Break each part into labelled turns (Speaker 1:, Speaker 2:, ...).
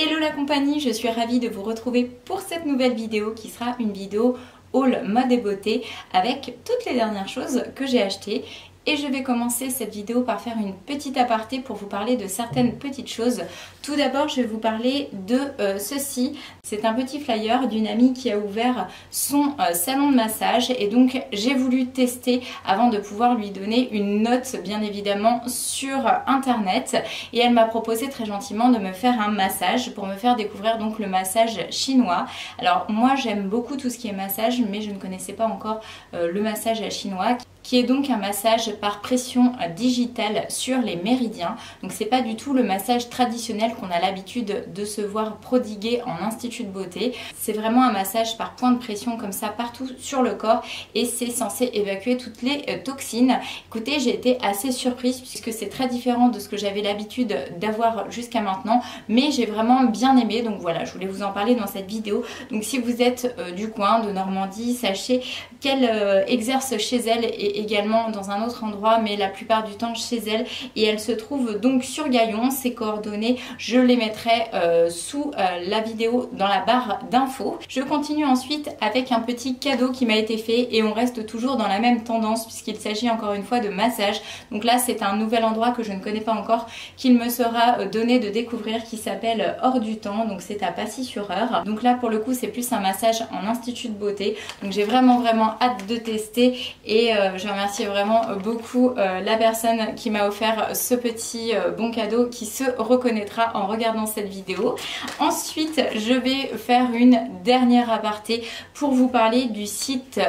Speaker 1: Hello la compagnie, je suis ravie de vous retrouver pour cette nouvelle vidéo qui sera une vidéo haul mode et beauté avec toutes les dernières choses que j'ai achetées. Et je vais commencer cette vidéo par faire une petite aparté pour vous parler de certaines petites choses. Tout d'abord, je vais vous parler de ceci. C'est un petit flyer d'une amie qui a ouvert son salon de massage. Et donc, j'ai voulu tester avant de pouvoir lui donner une note, bien évidemment, sur Internet. Et elle m'a proposé très gentiment de me faire un massage pour me faire découvrir donc le massage chinois. Alors, moi, j'aime beaucoup tout ce qui est massage, mais je ne connaissais pas encore le massage chinois, qui est donc un massage par pression digitale sur les méridiens. Donc c'est pas du tout le massage traditionnel qu'on a l'habitude de se voir prodiguer en institut de beauté. C'est vraiment un massage par point de pression comme ça partout sur le corps et c'est censé évacuer toutes les toxines. Écoutez, j'ai été assez surprise puisque c'est très différent de ce que j'avais l'habitude d'avoir jusqu'à maintenant, mais j'ai vraiment bien aimé. Donc voilà, je voulais vous en parler dans cette vidéo. Donc si vous êtes du coin de Normandie, sachez qu'elle exerce chez elle et également dans un autre endroit, mais la plupart du temps chez elle, et elle se trouve donc sur Gaillon. Ses coordonnées, je les mettrai sous la vidéo dans la barre d'infos. Je continue ensuite avec un petit cadeau qui m'a été fait et on reste toujours dans la même tendance puisqu'il s'agit encore une fois de massage. Donc là c'est un nouvel endroit que je ne connais pas encore qu'il me sera donné de découvrir qui s'appelle Hors du Temps, donc c'est à Passy-sur-Eure. Donc là pour le coup c'est plus un massage en institut de beauté, donc j'ai vraiment hâte de tester et je remercie vraiment beaucoup la personne qui m'a offert ce petit bon cadeau qui se reconnaîtra en regardant cette vidéo. Ensuite je vais faire une dernière aparté pour vous parler du site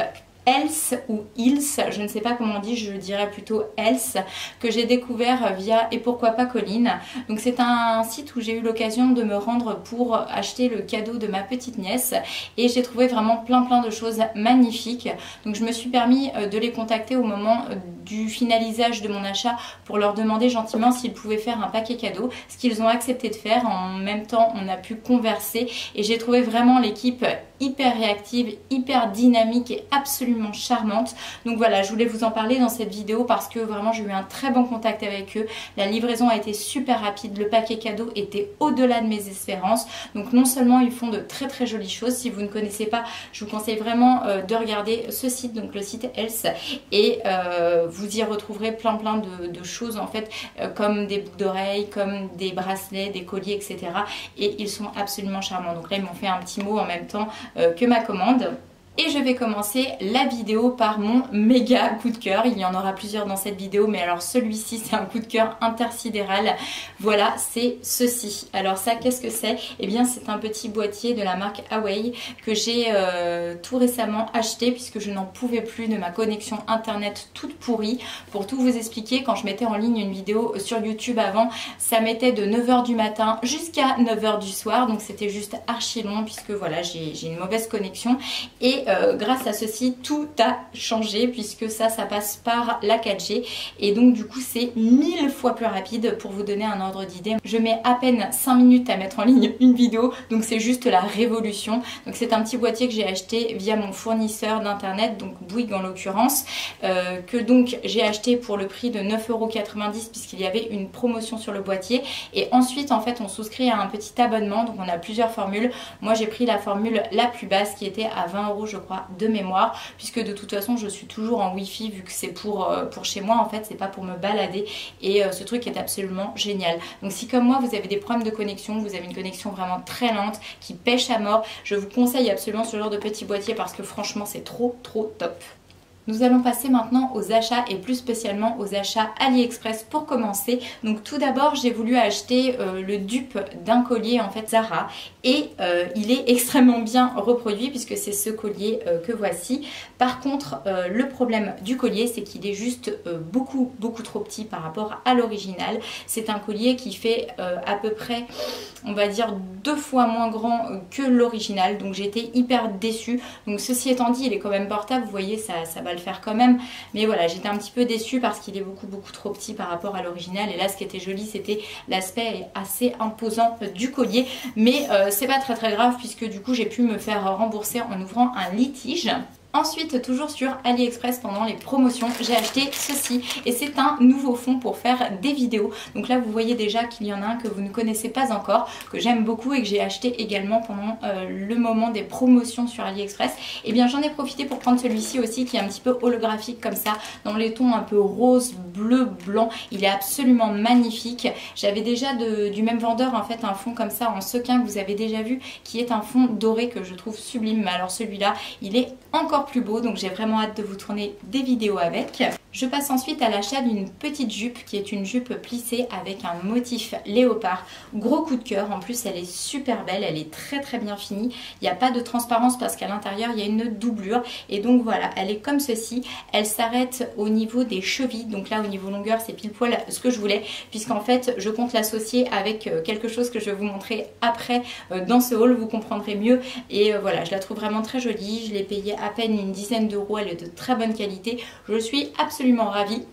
Speaker 1: Else ou Ils, je ne sais pas comment on dit, je dirais plutôt Else, que j'ai découvert via Et pourquoi pas Colline. Donc c'est un site où j'ai eu l'occasion de me rendre pour acheter le cadeau de ma petite nièce et j'ai trouvé vraiment plein de choses magnifiques. Donc je me suis permis de les contacter au moment du finalisage de mon achat pour leur demander gentiment s'ils pouvaient faire un paquet cadeau, ce qu'ils ont accepté de faire. En même temps on a pu converser et j'ai trouvé vraiment l'équipe hyper réactive, hyper dynamique et absolument charmante. Donc voilà, je voulais vous en parler dans cette vidéo parce que vraiment j'ai eu un très bon contact avec eux. La livraison a été super rapide, le paquet cadeau était au-delà de mes espérances. Donc non seulement ils font de très jolies choses, si vous ne connaissez pas, je vous conseille vraiment de regarder ce site, donc le site Else, et vous y retrouverez plein de choses en fait, comme des boucles d'oreilles, comme des bracelets, des colliers, etc. Et ils sont absolument charmants. Donc là ils m'ont fait un petit mot en même temps que ma commande. Et je vais commencer la vidéo par mon méga coup de cœur. Il y en aura plusieurs dans cette vidéo, mais alors celui-ci c'est un coup de cœur intersidéral. Voilà, c'est ceci. Alors ça, qu'est-ce que c'est? Eh bien c'est un petit boîtier de la marque Huawei que j'ai tout récemment acheté puisque je n'en pouvais plus de ma connexion internet toute pourrie. Pour tout vous expliquer, quand je mettais en ligne une vidéo sur YouTube avant, ça mettait de 9 h du matin jusqu'à 9 h du soir. Donc c'était juste archi long puisque voilà, j'ai une mauvaise connexion. Et grâce à ceci tout a changé puisque ça passe par la 4G et donc du coup c'est 1000 fois plus rapide. Pour vous donner un ordre d'idée, je mets à peine 5 minutes à mettre en ligne une vidéo, donc c'est juste la révolution. Donc c'est un petit boîtier que j'ai acheté via mon fournisseur d'internet, donc Bouygues en l'occurrence, que donc j'ai acheté pour le prix de 9,90 € puisqu'il y avait une promotion sur le boîtier. Et ensuite en fait on souscrit à un petit abonnement, donc on a plusieurs formules. Moi j'ai pris la formule la plus basse qui était à 20 € je crois de mémoire, puisque de toute façon je suis toujours en wifi vu que c'est pour chez moi en fait, c'est pas pour me balader et ce truc est absolument génial. Donc si comme moi vous avez des problèmes de connexion, vous avez une connexion vraiment très lente qui pêche à mort, je vous conseille absolument ce genre de petit boîtier parce que franchement c'est trop top. Nous allons passer maintenant aux achats et plus spécialement aux achats AliExpress pour commencer. Donc tout d'abord j'ai voulu acheter le dupe d'un collier en fait Zara et il est extrêmement bien reproduit puisque c'est ce collier que voici. Par contre le problème du collier c'est qu'il est juste beaucoup trop petit par rapport à l'original. C'est un collier qui fait à peu près on va dire 2 fois moins grand que l'original, donc j'étais hyper déçue. Donc ceci étant dit il est quand même portable, vous voyez ça va le faire quand même, mais voilà j'étais un petit peu déçue parce qu'il est beaucoup trop petit par rapport à l'original. Et là ce qui était joli c'était l'aspect assez imposant du collier, mais c'est pas très grave puisque du coup j'ai pu me faire rembourser en ouvrant un litige. Ensuite, toujours sur AliExpress pendant les promotions, j'ai acheté ceci et c'est un nouveau fond pour faire des vidéos. Donc là, vous voyez déjà qu'il y en a un que vous ne connaissez pas encore, que j'aime beaucoup et que j'ai acheté également pendant le moment des promotions sur AliExpress. Et bien j'en ai profité pour prendre celui-ci aussi qui est un petit peu holographique comme ça, dans les tons un peu rose, bleu, blanc. Il est absolument magnifique. J'avais déjà du même vendeur en fait un fond comme ça en sequin que vous avez déjà vu, qui est un fond doré que je trouve sublime. Mais alors celui-là, il est encore plus beau, donc j'ai vraiment hâte de vous tourner des vidéos avec. Je passe ensuite à l'achat d'une petite jupe qui est une jupe plissée avec un motif léopard. Gros coup de cœur, en plus elle est super belle, elle est très bien finie. Il n'y a pas de transparence parce qu'à l'intérieur il y a une doublure et donc voilà, elle est comme ceci. Elle s'arrête au niveau des chevilles, donc là au niveau longueur c'est pile poil ce que je voulais, puisqu'en fait je compte l'associer avec quelque chose que je vais vous montrer après dans ce haul, vous comprendrez mieux. Et voilà, je la trouve vraiment très jolie, je l'ai payée à peine une dizaine d'euros, elle est de très bonne qualité, je suis absolument ravie.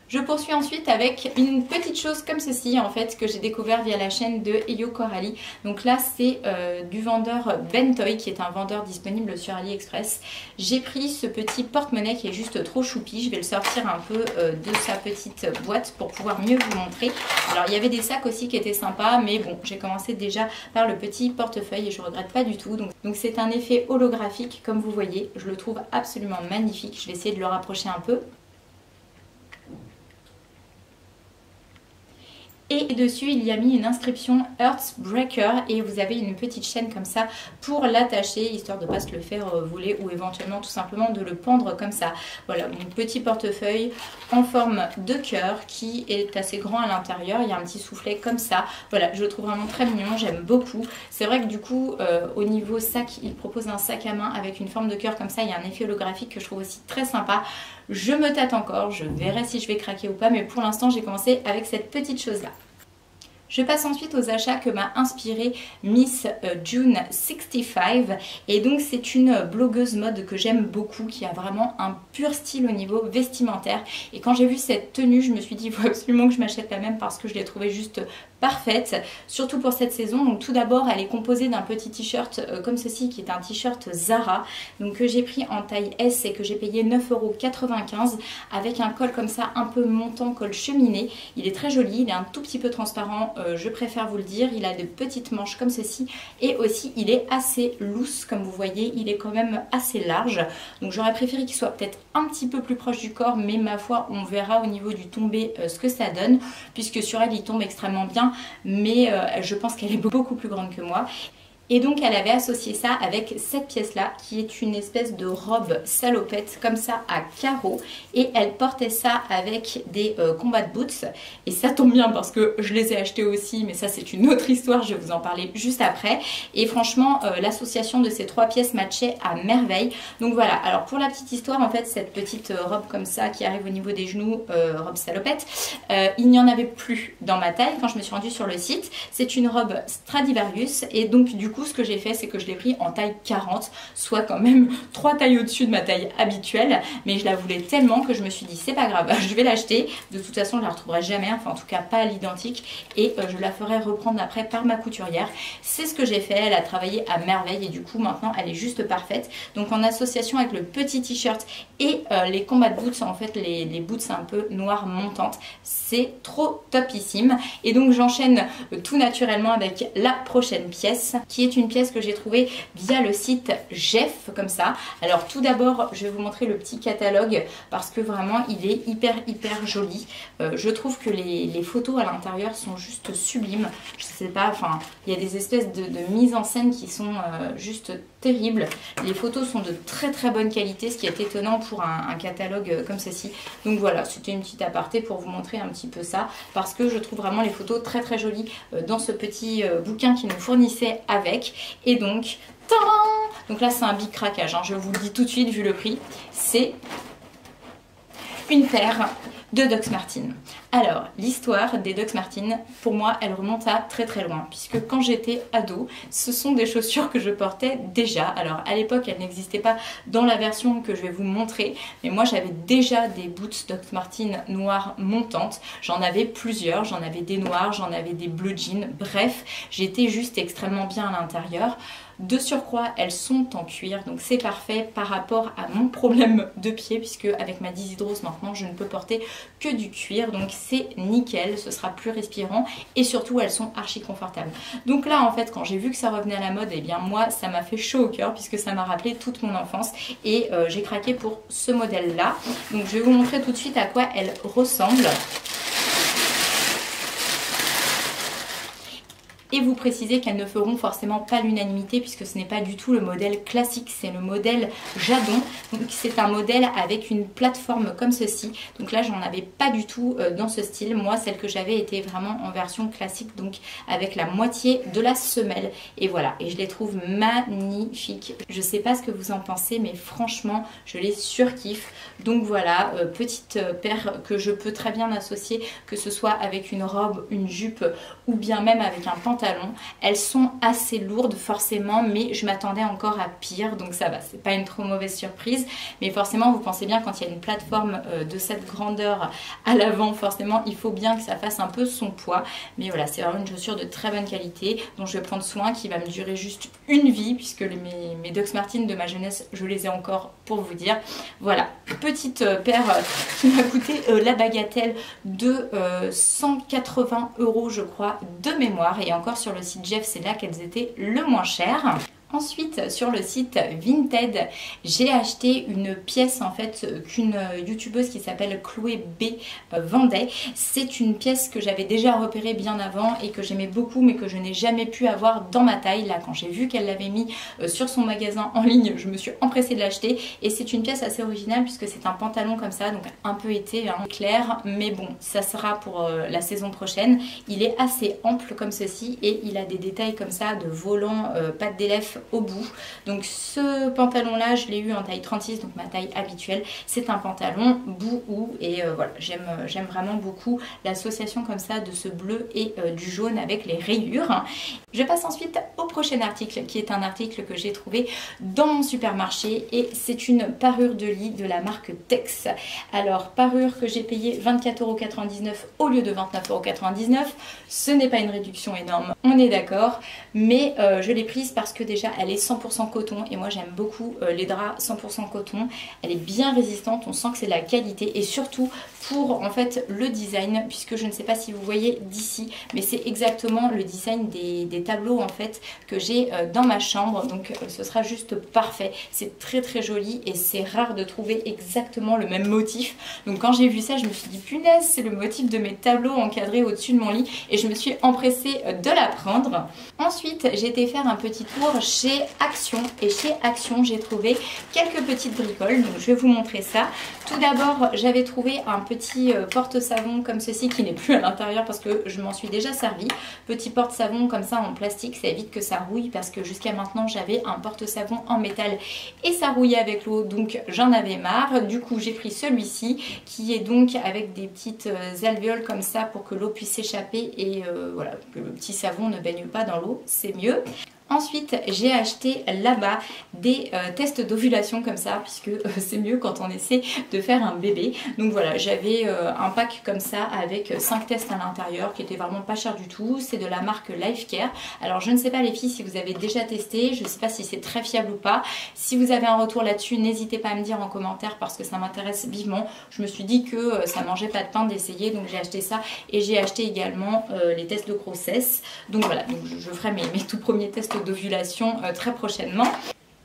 Speaker 1: Je poursuis ensuite avec une petite chose comme ceci en fait que j'ai découvert via la chaîne de Elio Coralie. Donc là c'est du vendeur Bentoy qui est un vendeur disponible sur AliExpress. J'ai pris ce petit porte-monnaie qui est juste trop choupi. Je vais le sortir un peu de sa petite boîte pour pouvoir mieux vous montrer. Alors il y avait des sacs aussi qui étaient sympas, mais bon, j'ai commencé déjà par le petit portefeuille et je regrette pas du tout. Donc c'est un effet holographique comme vous voyez. Je le trouve absolument magnifique. Je vais essayer de le rapprocher un peu. Et dessus il y a mis une inscription Earthbreaker et vous avez une petite chaîne comme ça pour l'attacher, histoire de ne pas se le faire voler ou éventuellement tout simplement de le pendre comme ça. Voilà, mon petit portefeuille en forme de cœur qui est assez grand à l'intérieur. Il y a un petit soufflet comme ça. Voilà, je le trouve vraiment très mignon, j'aime beaucoup. C'est vrai que du coup au niveau sac, il propose un sac à main avec une forme de cœur comme ça. Il y a un effet holographique que je trouve aussi très sympa. Je me tâte encore, je verrai si je vais craquer ou pas, mais pour l'instant j'ai commencé avec cette petite chose là. Je passe ensuite aux achats que m'a inspiré Miss June 65 et donc c'est une blogueuse mode que j'aime beaucoup qui a vraiment un pur style au niveau vestimentaire et quand j'ai vu cette tenue je me suis dit il faut absolument que je m'achète la même parce que je l'ai trouvée juste parfaite, surtout pour cette saison. Donc tout d'abord elle est composée d'un petit t-shirt comme ceci qui est un t-shirt Zara donc que j'ai pris en taille S et que j'ai payé 9,95 € avec un col comme ça un peu montant, col cheminé. Il est très joli, il est un tout petit peu transparent, je préfère vous le dire. Il a de petites manches comme ceci et aussi il est assez loose comme vous voyez, il est quand même assez large. Donc j'aurais préféré qu'il soit peut-être un petit peu plus proche du corps, mais ma foi on verra au niveau du tombé ce que ça donne puisque sur elle il tombe extrêmement bien. Mais je pense qu'elle est beaucoup plus grande que moi. Et donc elle avait associé ça avec cette pièce là qui est une espèce de robe salopette comme ça à carreaux et elle portait ça avec des combat boots et ça tombe bien parce que je les ai achetés aussi, mais ça c'est une autre histoire, je vais vous en parler juste après. Et franchement l'association de ces trois pièces matchait à merveille. Donc voilà, alors pour la petite histoire en fait cette petite robe comme ça qui arrive au niveau des genoux, robe salopette, il n'y en avait plus dans ma taille quand je me suis rendue sur le site. C'est une robe Stradivarius et donc du coup ce que j'ai fait c'est que je l'ai pris en taille 40, soit quand même 3 tailles au-dessus de ma taille habituelle, mais je la voulais tellement que je me suis dit c'est pas grave, je vais l'acheter, de toute façon je la retrouverai jamais, enfin en tout cas pas à l'identique et je la ferai reprendre après par ma couturière. C'est ce que j'ai fait, elle a travaillé à merveille et du coup maintenant elle est juste parfaite. Donc en association avec le petit t-shirt et les combat boots, en fait les boots un peu noires montantes, c'est trop topissime. Et donc j'enchaîne tout naturellement avec la prochaine pièce qui est une pièce que j'ai trouvée via le site Jeff comme ça. Alors tout d'abord je vais vous montrer le petit catalogue parce que vraiment il est hyper joli. Je trouve que les photos à l'intérieur sont juste sublimes. Je sais pas, enfin il y a des espèces de mise en scène qui sont juste terribles. Les photos sont de très bonne qualité, ce qui est étonnant pour un catalogue comme ceci. Donc voilà, c'était une petite aparté pour vous montrer un petit peu ça parce que je trouve vraiment les photos très jolies dans ce petit bouquin qui nous fournissait avec. Et donc, tadam! Donc là c'est un big craquage, hein, je vous le dis tout de suite vu le prix, c'est une paire de Doc Martens. Alors l'histoire des Doc Martens pour moi elle remonte à très loin puisque quand j'étais ado ce sont des chaussures que je portais déjà. Alors à l'époque elles n'existaient pas dans la version que je vais vous montrer, mais moi j'avais déjà des boots Doc Martens noires montantes, j'en avais plusieurs, j'en avais des noirs, j'en avais des bleu jeans, bref j'étais juste extrêmement bien à l'intérieur. De surcroît, elles sont en cuir, donc c'est parfait par rapport à mon problème de pied, puisque avec ma dyshydrose maintenant, je ne peux porter que du cuir, donc c'est nickel, ce sera plus respirant et surtout elles sont archi confortables. Donc là en fait quand j'ai vu que ça revenait à la mode, et bien moi ça m'a fait chaud au cœur puisque ça m'a rappelé toute mon enfance et j'ai craqué pour ce modèle là. Donc je vais vous montrer tout de suite à quoi elle ressemble. Et vous précisez qu'elles ne feront forcément pas l'unanimité puisque ce n'est pas du tout le modèle classique, c'est le modèle Jadon. Donc c'est un modèle avec une plateforme comme ceci. Donc là j'en avais pas du tout dans ce style. Moi celle que j'avais était vraiment en version classique, donc avec la moitié de la semelle. Et voilà, et je les trouve magnifiques. Je sais pas ce que vous en pensez mais franchement je les surkiffe. Donc voilà, petite paire que je peux très bien associer, que ce soit avec une robe, une jupe ou bien même avec un pantalon. Elles sont assez lourdes forcément, mais je m'attendais encore à pire, donc ça va, c'est pas une trop mauvaise surprise. Mais forcément vous pensez bien, quand il y a une plateforme de cette grandeur à l'avant, forcément il faut bien que ça fasse un peu son poids. Mais voilà, c'est vraiment une chaussure de très bonne qualité dont je vais prendre soin, qui va me durer juste une vie, puisque mes Dox Martens de ma jeunesse je les ai encore, pour vous dire. Voilà, petite paire qui m'a coûté la bagatelle de 180 € je crois de mémoire, et encore sur le site Jeff c'est là qu'elles étaient le moins chères. Ensuite sur le site Vinted, j'ai acheté une pièce en fait qu'une youtubeuse qui s'appelle Chloé B vendait. C'est une pièce que j'avais déjà repérée bien avant et que j'aimais beaucoup mais que je n'ai jamais pu avoir dans ma taille. Là quand j'ai vu qu'elle l'avait mis sur son magasin en ligne, je me suis empressée de l'acheter et c'est une pièce assez originale puisque c'est un pantalon comme ça, donc un peu été, hein, clair, mais bon ça sera pour la saison prochaine. Il est assez ample comme ceci et il a des détails comme ça de volant, pattes d'élève au bout. Donc ce pantalon là je l'ai eu en taille 36, donc ma taille habituelle. C'est un pantalon bout et voilà, j'aime vraiment beaucoup l'association comme ça de ce bleu et du jaune avec les rayures. Je passe ensuite au prochain article qui est un article que j'ai trouvé dans mon supermarché et c'est une parure de lit de la marque Tex. Alors parure que j'ai payé 24,99 € au lieu de 29,99 €. Ce n'est pas une réduction énorme, on est d'accord, mais je l'ai prise parce que déjà elle est 100% coton et moi j'aime beaucoup les draps 100% coton. Elle est bien résistante, on sent que c'est de la qualité et surtout pour en fait le design, puisque je ne sais pas si vous voyez d'ici, mais c'est exactement le design des tableaux en fait que j'ai dans ma chambre, donc ce sera juste parfait. C'est très très joli et c'est rare de trouver exactement le même motif. Donc quand j'ai vu ça je me suis dit punaise, c'est le motif de mes tableaux encadrés au-dessus de mon lit et je me suis empressée de la prendre. Ensuite j'ai été faire un petit tour chez Action et chez Action j'ai trouvé quelques petites bricoles, donc je vais vous montrer ça. Tout d'abord j'avais trouvé un petit porte-savon comme ceci qui n'est plus à l'intérieur parce que je m'en suis déjà servi. Petit porte-savon comme ça en plastique, ça évite que ça rouille parce que jusqu'à maintenant j'avais un porte-savon en métal et ça rouillait avec l'eau, donc j'en avais marre. Du coup j'ai pris celui-ci qui est donc avec des petites alvéoles comme ça pour que l'eau puisse s'échapper et voilà, que le petit savon ne baigne pas dans l'eau, c'est mieux. Ensuite, j'ai acheté là-bas des tests d'ovulation comme ça, puisque c'est mieux quand on essaie de faire un bébé. Donc voilà, j'avais un pack comme ça avec 5 tests à l'intérieur qui était vraiment pas cher du tout. C'est de la marque Lifecare. Alors je ne sais pas les filles si vous avez déjà testé, je ne sais pas si c'est très fiable ou pas. Si vous avez un retour là-dessus, n'hésitez pas à me dire en commentaire parce que ça m'intéresse vivement. Je me suis dit que ça mangeait pas de pain d'essayer, donc j'ai acheté ça et j'ai acheté également les tests de grossesse. Donc voilà, donc je ferai mes tout premiers tests d'ovulation très prochainement.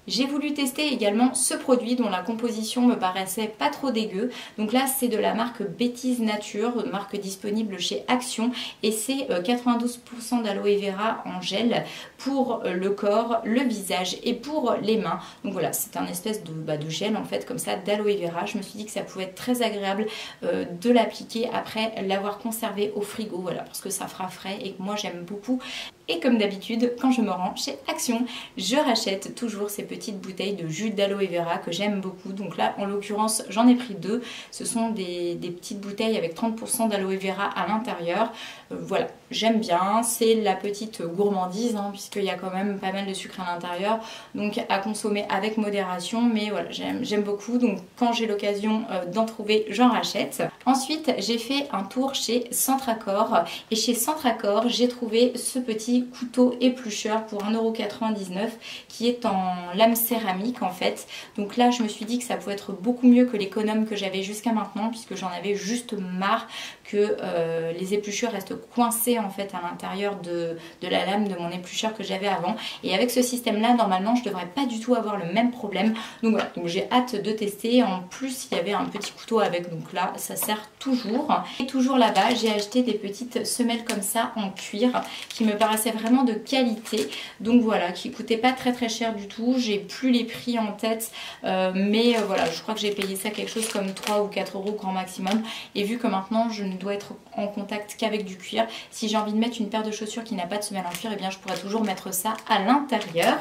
Speaker 1: J'ai voulu tester également ce produit dont la composition me paraissait pas trop dégueu. Donc là c'est de la marque Bêtise Nature, marque disponible chez Action et c'est 92% d'aloe vera en gel pour le corps, le visage et pour les mains. Donc voilà, c'est un espèce de gel en fait comme ça d'aloe vera. Je me suis dit que ça pouvait être très agréable de l'appliquer après l'avoir conservé au frigo, voilà, parce que ça fera frais et que moi j'aime beaucoup. Et comme d'habitude, quand je me rends chez Action, je rachète toujours ces petites bouteilles de jus d'aloe vera que j'aime beaucoup. Donc là, en l'occurrence, j'en ai pris 2. Ce sont des petites bouteilles avec 30% d'aloe vera à l'intérieur. Voilà, j'aime bien. C'est la petite gourmandise, hein, puisqu'il y a quand même pas mal de sucre à l'intérieur. Donc à consommer avec modération. Mais voilà, j'aime beaucoup. Donc quand j'ai l'occasion d'en trouver, j'en rachète. Ensuite, j'ai fait un tour chez Centracor et chez Centracor, j'ai trouvé ce petit couteau éplucheur pour 1,99 € qui est en lame céramique en fait. Donc là, je me suis dit que ça pouvait être beaucoup mieux que l'économe que j'avais jusqu'à maintenant puisque j'en avais juste marre que les épluchures restent coincées en fait à l'intérieur de la lame de mon éplucheur que j'avais avant. Et avec ce système-là, normalement, je ne devrais pas du tout avoir le même problème. Donc voilà, donc j'ai hâte de tester. En plus, il y avait un petit couteau avec, donc là, ça sert toujours. Et toujours là-bas, j'ai acheté des petites semelles comme ça en cuir qui me paraissaient vraiment de qualité. Donc voilà, qui coûtaient pas très très cher du tout. J'ai plus les prix en tête, mais voilà, je crois que j'ai payé ça quelque chose comme 3 ou 4 € grand maximum. Et vu que maintenant, je ne dois être en contact qu'avec du cuir, si j'ai envie de mettre une paire de chaussures qui n'a pas de semelle en cuir, et bien je pourrais toujours mettre ça à l'intérieur.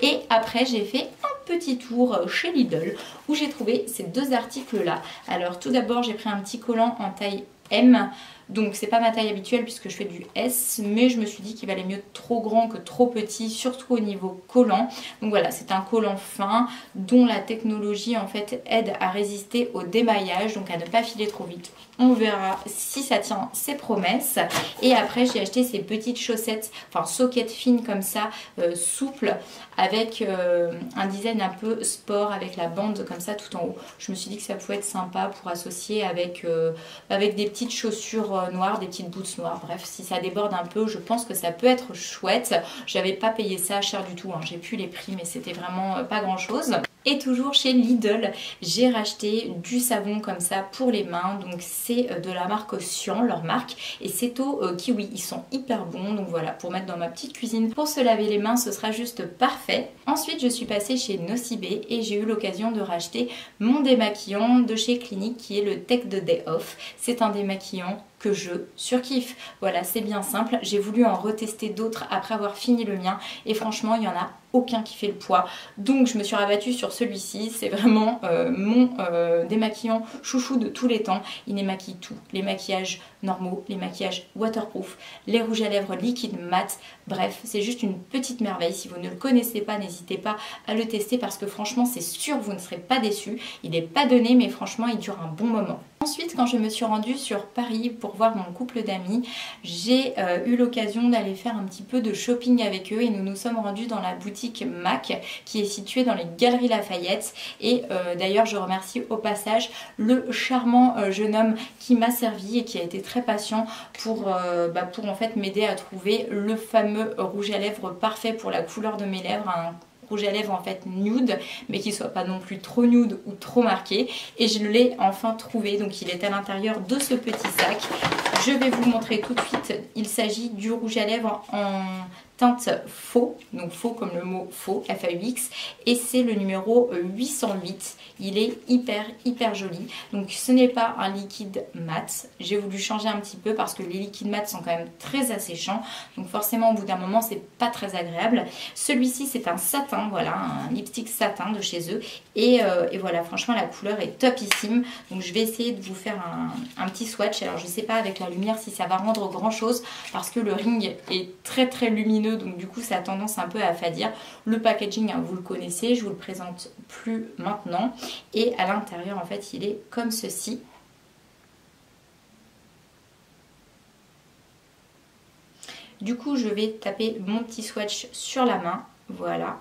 Speaker 1: Et après, j'ai fait un petit tour chez Lidl où j'ai trouvé ces deux articles là. Alors tout d'abord, j'ai pris un petit collant en taille M. Donc c'est pas ma taille habituelle puisque je fais du S, mais je me suis dit qu'il valait mieux trop grand que trop petit, surtout au niveau collant. Donc voilà, c'est un collant fin dont la technologie en fait aide à résister au démaillage, donc à ne pas filer trop vite. On verra si ça tient ses promesses. Et après j'ai acheté ces petites chaussettes, enfin soquettes fines comme ça, souples, avec un design un peu sport, avec la bande comme ça tout en haut. Je me suis dit que ça pouvait être sympa pour associer avec des petites chaussures noires, des petites boots noires. Bref, si ça déborde un peu, je pense que ça peut être chouette. J'avais pas payé ça cher du tout, hein. J'ai plus les prix, mais c'était vraiment pas grand chose. Et toujours chez Lidl, j'ai racheté du savon comme ça pour les mains. Donc c'est de la marque Océan, leur marque. Et c'est au kiwi. Ils sont hyper bons. Donc voilà, pour mettre dans ma petite cuisine. Pour se laver les mains, ce sera juste parfait. Ensuite, je suis passée chez Nocibé et j'ai eu l'occasion de racheter mon démaquillant de chez Clinique qui est le Tech de Day Off. C'est un démaquillant que je surkiffe. Voilà, c'est bien simple. J'ai voulu en retester d'autres après avoir fini le mien et franchement, il n'y en a aucun qui fait le poids. Donc je me suis rabattue sur celui-ci. C'est vraiment mon démaquillant chouchou de tous les temps. Il démaquille tout. Les maquillages normaux, les maquillages waterproof, les rouges à lèvres liquides mat. Bref, c'est juste une petite merveille. Si vous ne le connaissez pas, n'hésitez pas à le tester parce que franchement, c'est sûr, vous ne serez pas déçus. Il n'est pas donné, mais franchement, il dure un bon moment. Ensuite, quand je me suis rendue sur Paris pour voir mon couple d'amis, j'ai eu l'occasion d'aller faire un petit peu de shopping avec eux et nous nous sommes rendus dans la boutique MAC qui est située dans les Galeries Lafayette. Et d'ailleurs, je remercie au passage le charmant jeune homme qui m'a servi et qui a été très patient pour en fait m'aider à trouver le fameux rouge à lèvres parfait pour la couleur de mes lèvres, un rouge à lèvres en fait nude mais qui soit pas non plus trop nude ou trop marqué, et je l'ai enfin trouvé. Donc il est à l'intérieur de ce petit sac. Je vais vous montrer tout de suite. Il s'agit du rouge à lèvres en teinte faux, donc faux comme le mot faux, F-A-U-X, et c'est le numéro 808. Il est hyper joli. Donc ce n'est pas un liquide mat. J'ai voulu changer un petit peu parce que les liquides mat sont quand même très asséchants, donc forcément au bout d'un moment c'est pas très agréable. Celui-ci c'est un satin, voilà, un lipstick satin de chez eux, et voilà, franchement la couleur est topissime. Donc je vais essayer de vous faire un petit swatch. Alors je sais pas avec la lumière si ça va rendre grand chose parce que le ring est très lumineux, donc du coup ça a tendance un peu à fadir. Le packaging, hein, vous le connaissez, je vous le présente plus maintenant. Et à l'intérieur en fait il est comme ceci. Du coup je vais taper mon petit swatch sur la main, voilà,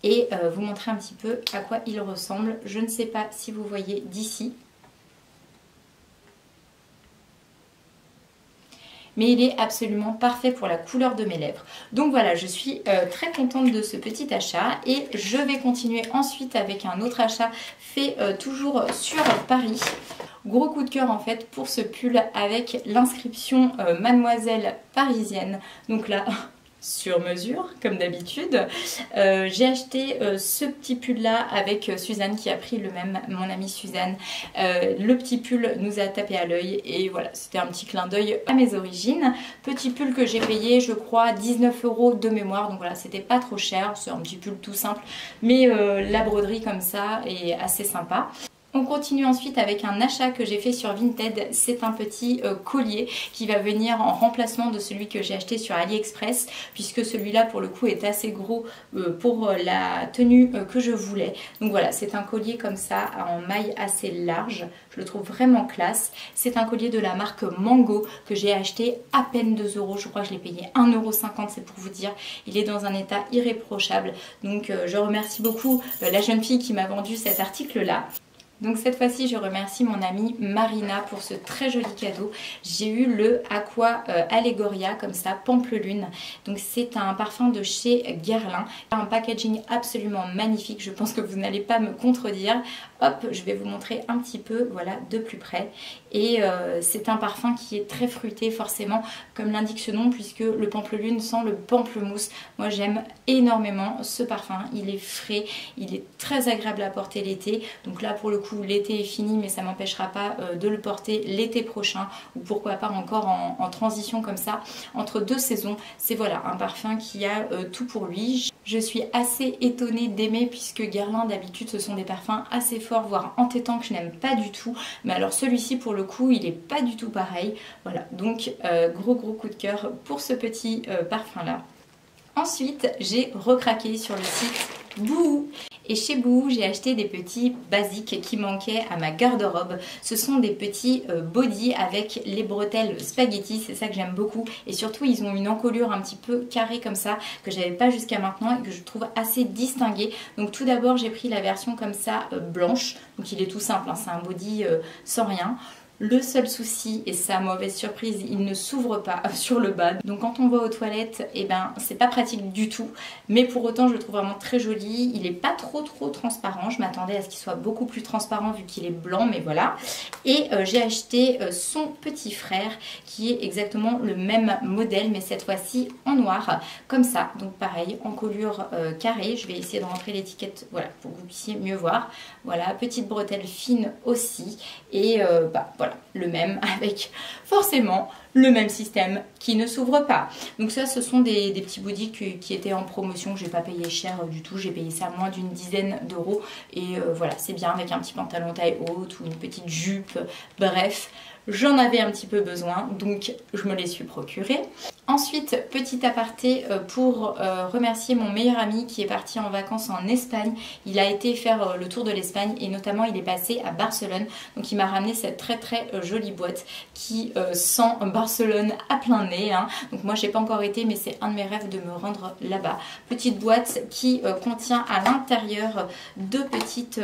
Speaker 1: et vous montrer un petit peu à quoi il ressemble. Je ne sais pas si vous voyez d'ici, mais il est absolument parfait pour la couleur de mes lèvres. Donc voilà, je suis très contente de ce petit achat et je vais continuer ensuite avec un autre achat fait toujours sur Paris. Gros coup de cœur en fait pour ce pull avec l'inscription Mademoiselle Parisienne. Donc là, sur mesure comme d'habitude. J'ai acheté ce petit pull là avec Suzanne qui a pris le même, mon amie Suzanne. Le petit pull nous a tapé à l'œil et voilà, c'était un petit clin d'œil à mes origines. Petit pull que j'ai payé je crois 19 € de mémoire, donc voilà, c'était pas trop cher, c'est un petit pull tout simple mais la broderie comme ça est assez sympa. On continue ensuite avec un achat que j'ai fait sur Vinted. C'est un petit collier qui va venir en remplacement de celui que j'ai acheté sur AliExpress, puisque celui-là pour le coup est assez gros pour la tenue que je voulais. Donc voilà, c'est un collier comme ça en maille assez large. Je le trouve vraiment classe. C'est un collier de la marque Mango que j'ai acheté à peine 2 €. Je crois que je l'ai payé 1,50 €, c'est pour vous dire. Il est dans un état irréprochable. Donc je remercie beaucoup la jeune fille qui m'a vendu cet article-là. Donc cette fois-ci je remercie mon amie Marina pour ce très joli cadeau. J'ai eu le Aqua Allegoria comme ça, Pampelune. Donc c'est un parfum de chez Guerlain. Un packaging absolument magnifique, je pense que vous n'allez pas me contredire. Hop, je vais vous montrer un petit peu, voilà, de plus près. Et c'est un parfum qui est très fruité forcément, comme l'indique ce nom, puisque le Pampelune sent le pamplemousse. Moi j'aime énormément ce parfum, il est frais, il est très agréable à porter l'été. Donc là pour le coup l'été est fini, mais ça ne m'empêchera pas de le porter l'été prochain, ou pourquoi pas encore en transition comme ça entre deux saisons. C'est voilà un parfum qui a tout pour lui. Je suis assez étonnée d'aimer, puisque Guerlain d'habitude ce sont des parfums assez forts, voire entêtants, que je n'aime pas du tout. Mais alors celui-ci pour le coup il est pas du tout pareil. Voilà, donc gros coup de cœur pour ce petit parfum là. Ensuite j'ai recraqué sur le site Boohoo. Et chez Boohoo, j'ai acheté des petits basiques qui manquaient à ma garde-robe. Ce sont des petits bodys avec les bretelles spaghetti, c'est ça que j'aime beaucoup. Et surtout, ils ont une encolure un petit peu carrée comme ça, que j'avais pas jusqu'à maintenant et que je trouve assez distinguée. Donc tout d'abord, j'ai pris la version comme ça blanche. Donc il est tout simple, hein, c'est un body sans rien. Le seul souci, et sa mauvaise surprise, il ne s'ouvre pas sur le bas. Donc quand on va aux toilettes, eh ben c'est pas pratique du tout. Mais pour autant, je le trouve vraiment très joli. Il est pas trop transparent. Je m'attendais à ce qu'il soit beaucoup plus transparent vu qu'il est blanc, mais voilà. Et j'ai acheté son petit frère qui est exactement le même modèle, mais cette fois-ci en noir, comme ça. Donc pareil, encolure carrée. Je vais essayer de rentrer l'étiquette, voilà, pour que vous puissiez mieux voir. Voilà, petite bretelle fine aussi. Et voilà, le même avec forcément le même système qui ne s'ouvre pas. Donc ça, ce sont des petits bodys qui étaient en promotion, que j'ai pas payé cher du tout. J'ai payé ça à moins d'une dizaine d'euros. Et voilà, c'est bien avec un petit pantalon taille haute ou une petite jupe. Bref, j'en avais un petit peu besoin, donc je me les suis procurés. Ensuite, petit aparté pour remercier mon meilleur ami qui est parti en vacances en Espagne. Il a été faire le tour de l'Espagne et notamment il est passé à Barcelone. Donc il m'a ramené cette très jolie boîte qui sent Barcelone à plein nez, hein. Donc moi j'ai pas encore été, mais c'est un de mes rêves de me rendre là-bas. Petite boîte qui contient à l'intérieur deux petites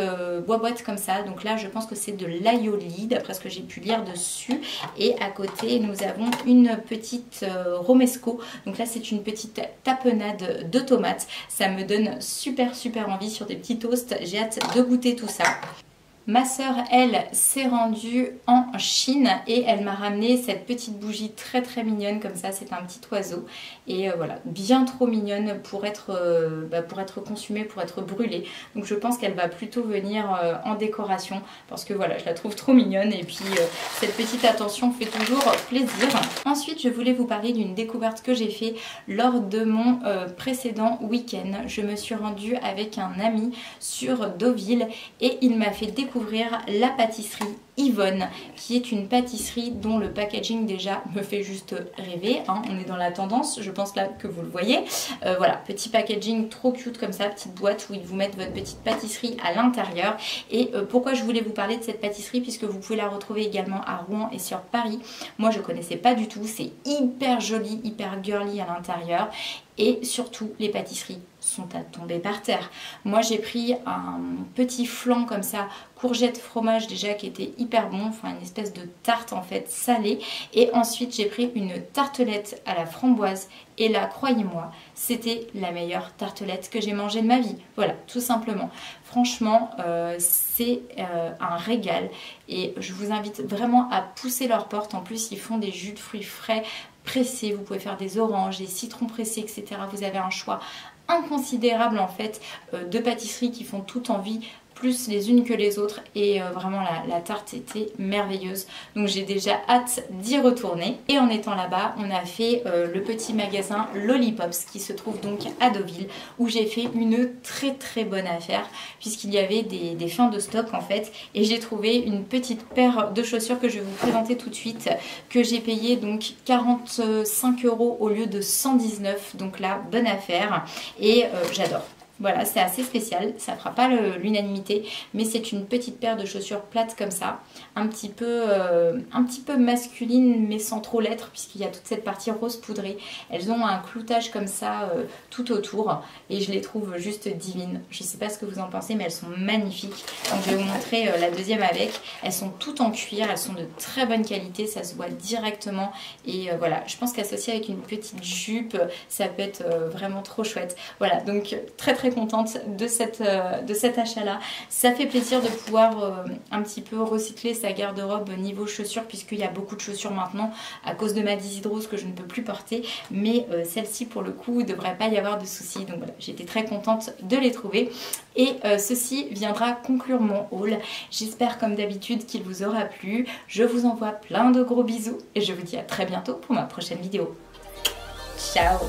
Speaker 1: boîtes comme ça. Donc là je pense que c'est de l'aioli d'après ce que j'ai pu lire dessus. Et à côté nous avons une petite romesco. Donc là c'est une petite tapenade de tomates. Ça me donne super envie sur des petits toasts. J'ai hâte de goûter tout ça. Ma soeur, elle, s'est rendue en Chine et elle m'a ramené cette petite bougie très mignonne comme ça. C'est un petit oiseau et voilà, bien trop mignonne pour être consumée, pour être brûlée. Donc je pense qu'elle va plutôt venir en décoration parce que voilà, je la trouve trop mignonne et puis cette petite attention fait toujours plaisir. Ensuite, je voulais vous parler d'une découverte que j'ai fait lors de mon précédent week-end. Je me suis rendue avec un ami sur Deauville et il m'a fait découvrir la pâtisserie Yvonne, qui est une pâtisserie dont le packaging déjà me fait juste rêver, hein. On est dans la tendance, je pense là que vous le voyez. Voilà, petit packaging trop cute comme ça, petite boîte où ils vous mettent votre petite pâtisserie à l'intérieur. Et pourquoi je voulais vous parler de cette pâtisserie, puisque vous pouvez la retrouver également à Rouen et sur Paris. Moi je connaissais pas du tout, c'est hyper joli, hyper girly à l'intérieur. Et surtout, les pâtisseries sont à tomber par terre. Moi, j'ai pris un petit flan comme ça, courgette fromage déjà qui était hyper bon, enfin une espèce de tarte en fait salée. Et ensuite, j'ai pris une tartelette à la framboise. Et là, croyez-moi, c'était la meilleure tartelette que j'ai mangée de ma vie. Voilà, tout simplement. Franchement, c'est un régal. Et je vous invite vraiment à pousser leurs portes. En plus, ils font des jus de fruits frais pressés. Vous pouvez faire des oranges, des citrons pressés, etc. Vous avez un choix inconsidérable en fait de pâtisseries qui font toute envie plus les unes que les autres et vraiment la tarte était merveilleuse. Donc j'ai déjà hâte d'y retourner. Et en étant là-bas, on a fait le petit magasin Lollipops qui se trouve donc à Deauville, où j'ai fait une très bonne affaire puisqu'il y avait des fins de stock en fait, et j'ai trouvé une petite paire de chaussures que je vais vous présenter tout de suite, que j'ai payé donc 45 € au lieu de 119, donc là bonne affaire et j'adore. Voilà, c'est assez spécial, ça fera pas l'unanimité, mais c'est une petite paire de chaussures plates comme ça, un petit peu masculine mais sans trop l'être puisqu'il y a toute cette partie rose poudrée. Elles ont un cloutage comme ça tout autour et je les trouve juste divines. Je sais pas ce que vous en pensez, mais elles sont magnifiques. Donc je vais vous montrer la deuxième avec. Elles sont toutes en cuir, elles sont de très bonne qualité, ça se voit directement et voilà, je pense qu'associé avec une petite jupe, ça peut être vraiment trop chouette. Voilà, donc très contente de cet achat là. Ça fait plaisir de pouvoir un petit peu recycler sa garde-robe niveau chaussures puisqu'il y a beaucoup de chaussures maintenant à cause de ma dyshydrose que je ne peux plus porter, mais celle-ci pour le coup il ne devrait pas y avoir de soucis. Donc voilà, j'étais très contente de les trouver et ceci viendra conclure mon haul. J'espère comme d'habitude qu'il vous aura plu. Je vous envoie plein de gros bisous et je vous dis à très bientôt pour ma prochaine vidéo. Ciao!